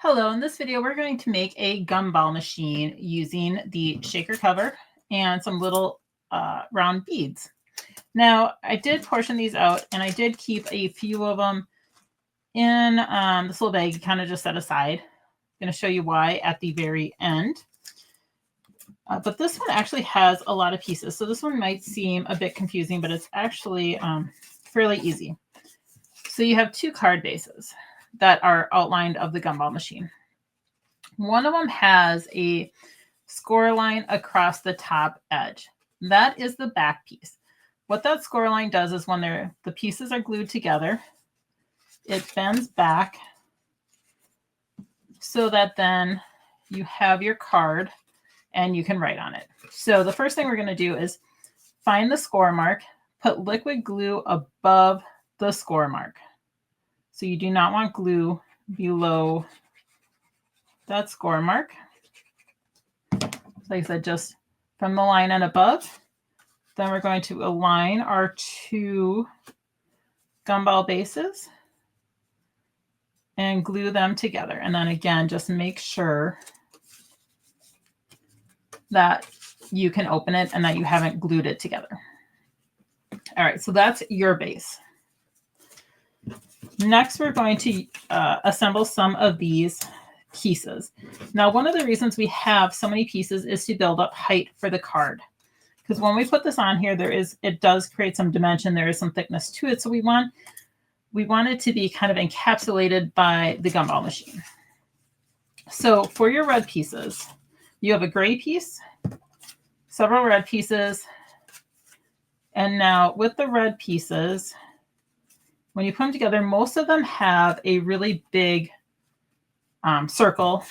Hello, in this video we're going to make a gumball machine using the shaker cover and some little round beads. Now I did portion these out and I did keep a few of them in this little bag kind of just set aside. I'm going to show you why at the very end. But this one actually has a lot of pieces, so this one might seem a bit confusing, but it's actually fairly easy. So you have two card bases that are outlined of the gumball machine. One of them has a score line across the top edge. That is the back piece. What that score line does is when the pieces are glued together, it bends back so that then you have your card and you can write on it. So the first thing we're going to do is find the score mark, put liquid glue above the score mark. So you do not want glue below that score mark. Like I said, just from the line and above. Then we're going to align our two gumball bases and glue them together. And then again, just make sure that you can open it and that you haven't glued it together. All right, so that's your base. Next, we're going to assemble some of these pieces. Now, one of the reasons we have so many pieces is to build up height for the card. Because when we put this on here, it does create some dimension. There is some thickness to it. So we want it to be kind of encapsulated by the gumball machine. So for your red pieces, you have a gray piece, several red pieces. And now with the red pieces, when you put them together, most of them have a really big circle.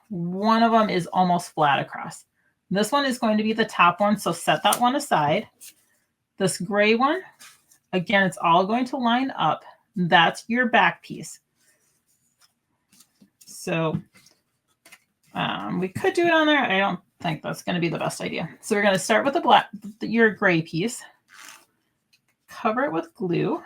One of them is almost flat across. This one is going to be the top one, so set that one aside. This gray one, again, it's all going to line up. That's your back piece. So we could do it on there. I don't think that's going to be the best idea. So we're going to start with your gray piece, cover it with glue.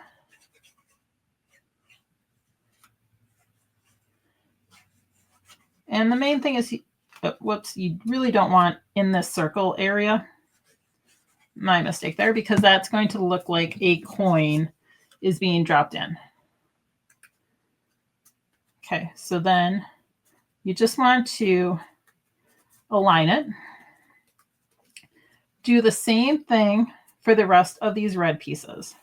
And the main thing is, you really don't want in this circle area. My mistake there, because that's going to look like a coin is being dropped in. Okay, so then you just want to align it. Do the same thing for the rest of these red pieces.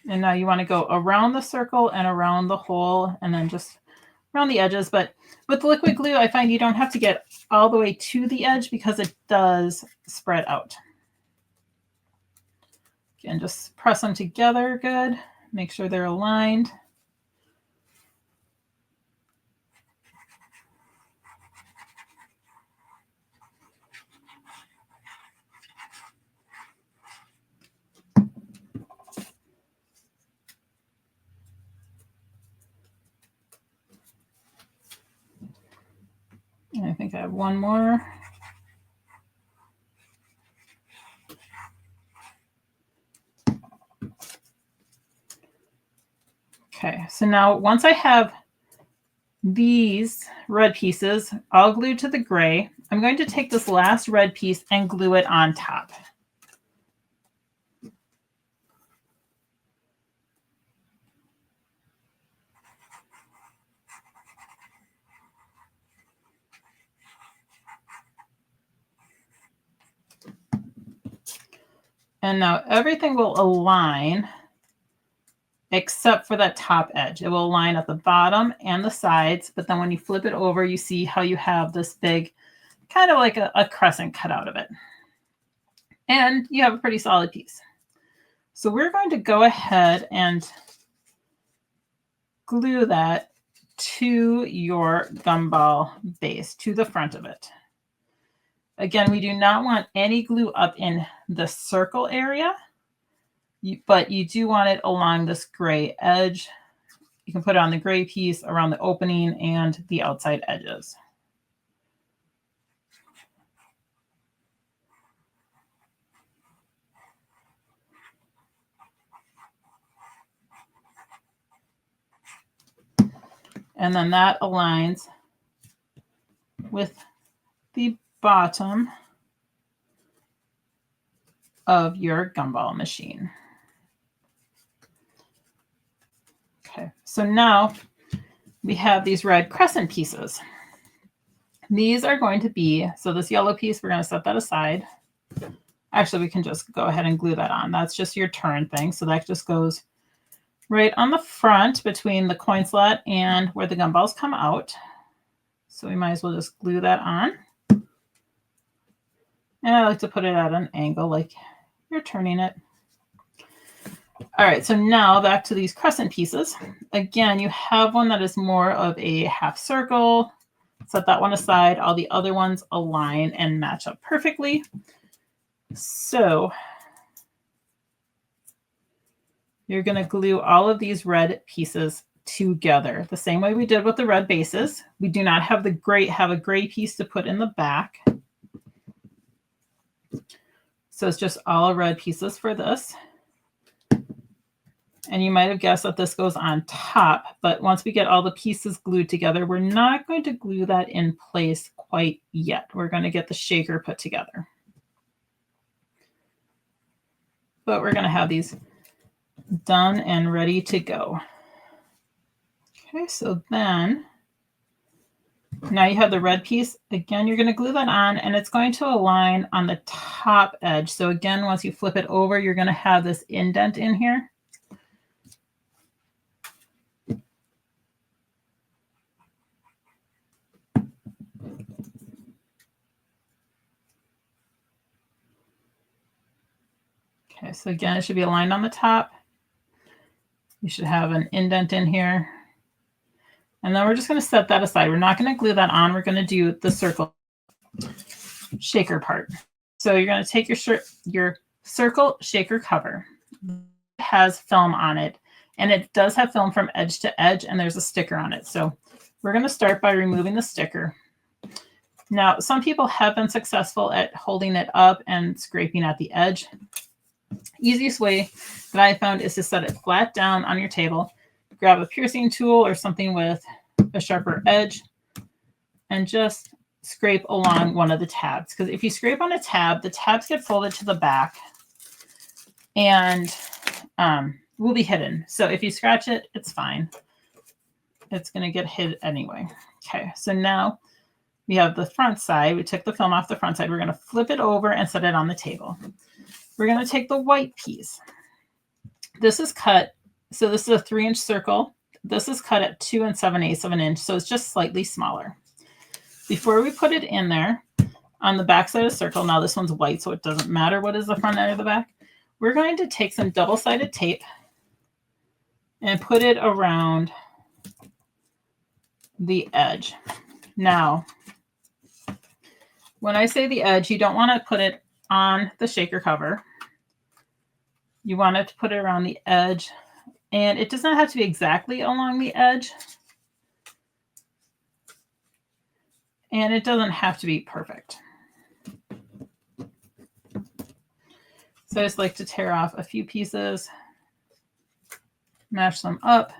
And now you want to go around the circle and around the hole and then just around the edges. But with liquid glue, I find you don't have to get all the way to the edge because it does spread out. Again, just press them together good. Make sure they're aligned. And I think I have one more. Okay, so now once I have these red pieces all glued to the gray, I'm going to take this last red piece and glue it on top. And now everything will align except for that top edge. It will align at the bottom and the sides, but then when you flip it over, you see how you have this big, kind of like a crescent cut out of it. And you have a pretty solid piece. So we're going to go ahead and glue that to your gumball base, to the front of it. Again, we do not want any glue up in the circle area, but you do want it along this gray edge. You can put it on the gray piece, around the opening, and the outside edges. And then that aligns with the bottom of your gumball machine. Okay, so now we have these red crescent pieces. These are going to be, so this yellow piece, we're going to set that aside. Actually, we can just go ahead and glue that on. That's just your turn thing. So that just goes right on the front between the coin slot and where the gumballs come out. So we might as well just glue that on. And I like to put it at an angle like you're turning it. All right, so now back to these crescent pieces. Again, you have one that is more of a half circle. Set that one aside. All the other ones align and match up perfectly. So you're going to glue all of these red pieces together the same way we did with the red bases. We do not have a gray piece to put in the back. So it's just all red pieces for this. And you might have guessed that this goes on top, but once we get all the pieces glued together, we're not going to glue that in place quite yet. We're going to get the shaker put together. But we're going to have these done and ready to go. Okay, so then now you have the red piece. Again, you're going to glue that on, and it's going to align on the top edge. So again, once you flip it over, you're going to have this indent in here. Okay, so again, it should be aligned on the top. You should have an indent in here. And then we're just going to set that aside. We're not going to glue that on. We're going to do the circle shaker part. So you're going to take your circle shaker cover. It has film on it, and it does have film from edge to edge, and there's a sticker on it. So we're going to start by removing the sticker. Now, some people have been successful at holding it up and scraping at the edge. Easiest way that I found is to set it flat down on your table, grab a piercing tool or something with a sharper edge, and just scrape along one of the tabs. Because if you scrape on a tab, the tabs get folded to the back and will be hidden. So if you scratch it, it's fine. It's going to get hid anyway. Okay, so now we have the front side. We took the film off the front side. We're going to flip it over and set it on the table. We're going to take the white piece. This is cut. So this is a 3-inch circle. This is cut at 2 7/8 of an inch. So it's just slightly smaller. Before we put it in there on the back side of the circle, now this one's white, so it doesn't matter what is the front end or the back. We're going to take some double-sided tape and put it around the edge. Now, when I say the edge, you don't want to put it on the shaker cover. You want to put it around the edge, and it does not have to be exactly along the edge, and it doesn't have to be perfect. So I just like to tear off a few pieces, match them up,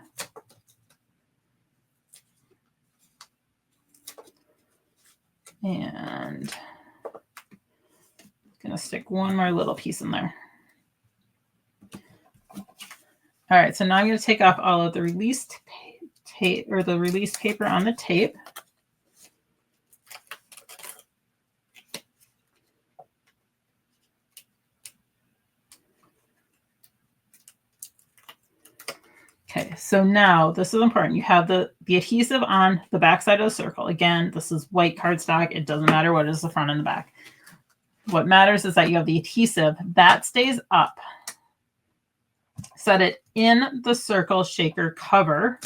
and I'm going to stick one more little piece in there. All right, so now I'm going to take off all of the released tape or the released paper on the tape. Okay, so now this is important. You have the adhesive on the back side of the circle. Again, this is white cardstock. It doesn't matter what is the front and the back. What matters is that you have the adhesive. That stays up. Set it in the circle shaker cover.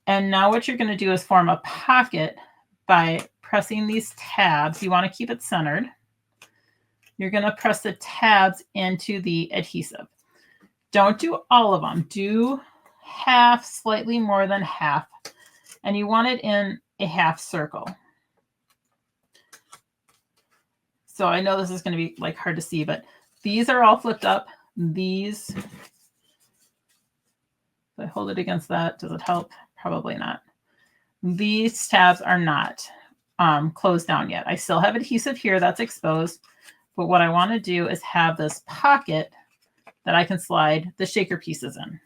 And now what you're going to do is form a pocket by pressing these tabs. You want to keep it centered. You're going to press the tabs into the adhesive. Don't do all of them. Do half, slightly more than half. And you want it in a half circle. So I know this is going to be like hard to see, but these are all flipped up. These, if I hold it against that, does it help? Probably not. These tabs are not closed down yet. I still have adhesive here that's exposed, but what I want to do is have this pocket that I can slide the shaker pieces in.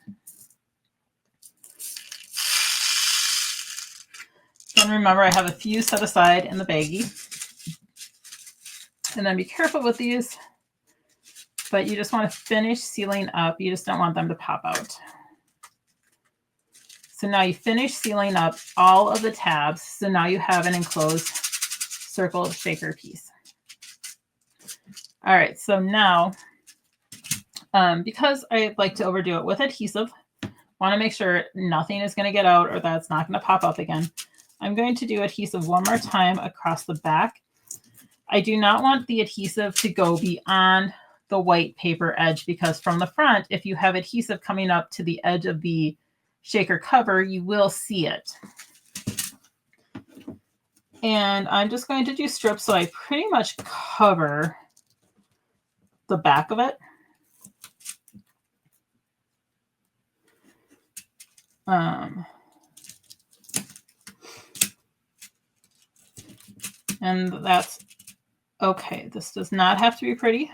Then remember, I have a few set aside in the baggie. And then be careful with these, but you just want to finish sealing up. You just don't want them to pop out. So now you finish sealing up all of the tabs. So now you have an enclosed circle shaker piece. All right, so now, because I like to overdo it with adhesive, want to make sure nothing is going to get out or that it's not going to pop up again. I'm going to do adhesive one more time across the back. I do not want the adhesive to go beyond the white paper edge, because from the front, if you have adhesive coming up to the edge of the shaker cover, you will see it. And I'm just going to do strips so I pretty much cover the back of it. And that's okay. This does not have to be pretty.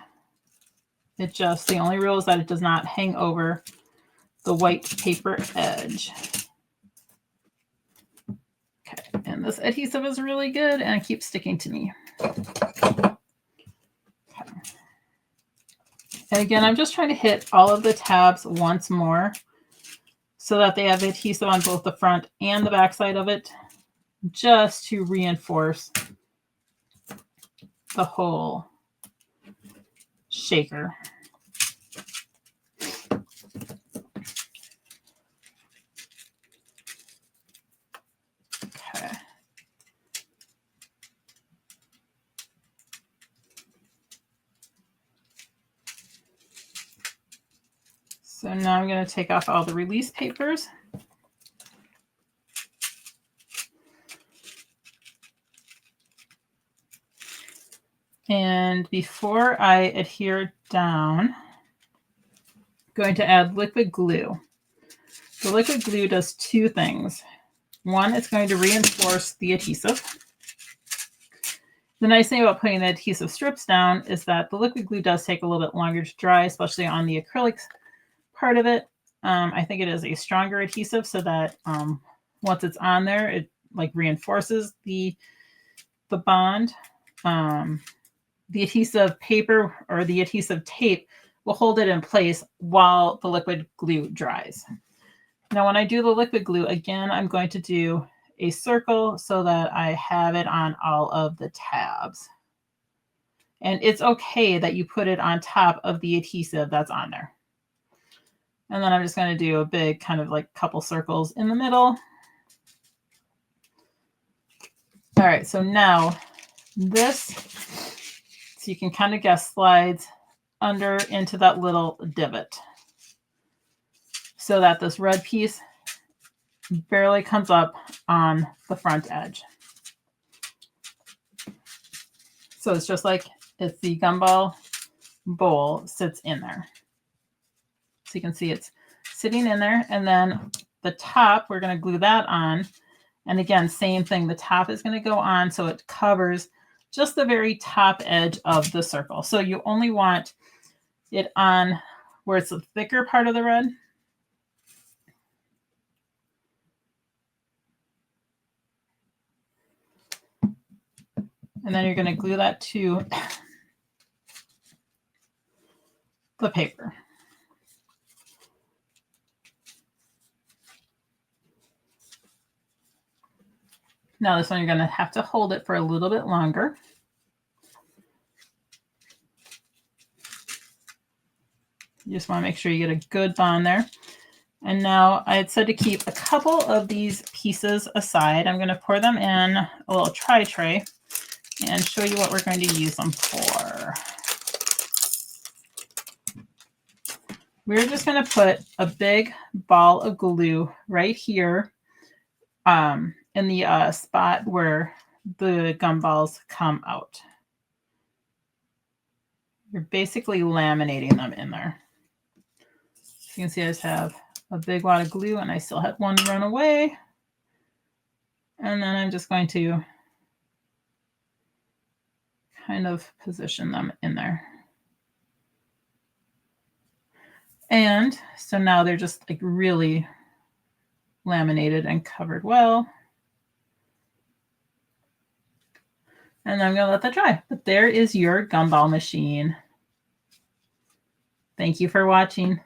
It just, the only rule is that it does not hang over the white paper edge. Okay, and this adhesive is really good and it keeps sticking to me. Okay. And again, I'm just trying to hit all of the tabs once more so that they have adhesive on both the front and the back side of it, just to reinforce the whole shaker. Okay. So now I'm going to take off all the release papers. And before I adhere down, I'm going to add liquid glue. The liquid glue does two things. One, it's going to reinforce the adhesive. The nice thing about putting the adhesive strips down is that the liquid glue does take a little bit longer to dry, especially on the acrylics part of it. I think it is a stronger adhesive so that once it's on there, it like reinforces the bond. The adhesive paper or the adhesive tape will hold it in place while the liquid glue dries. Now, when I do the liquid glue, again, I'm going to do a circle so that I have it on all of the tabs. And it's okay that you put it on top of the adhesive that's on there. And then I'm just going to do a big kind of like couple circles in the middle. All right, so now this, so you can kind of guess, slides under into that little divot so that this red piece barely comes up on the front edge. So it's just like it's the gumball bowl sits in there. So you can see it's sitting in there, and then the top, we're going to glue that on. And again, same thing, the top is going to go on so it covers just the very top edge of the circle. So you only want it on where it's the thicker part of the red. And then you're going to glue that to the paper. Now this one, you're going to have to hold it for a little bit longer. You just want to make sure you get a good bond there. And now I had said to keep a couple of these pieces aside. I'm going to pour them in a little tray and show you what we're going to use them for. We're just going to put a big ball of glue right here in the spot where the gumballs come out. You're basically laminating them in there. So you can see I just have a big wad of glue and I still had one run away. And then I'm just going to kind of position them in there. And so now they're just like really laminated and covered well. And I'm going to let that dry. But there is your gumball machine. Thank you for watching.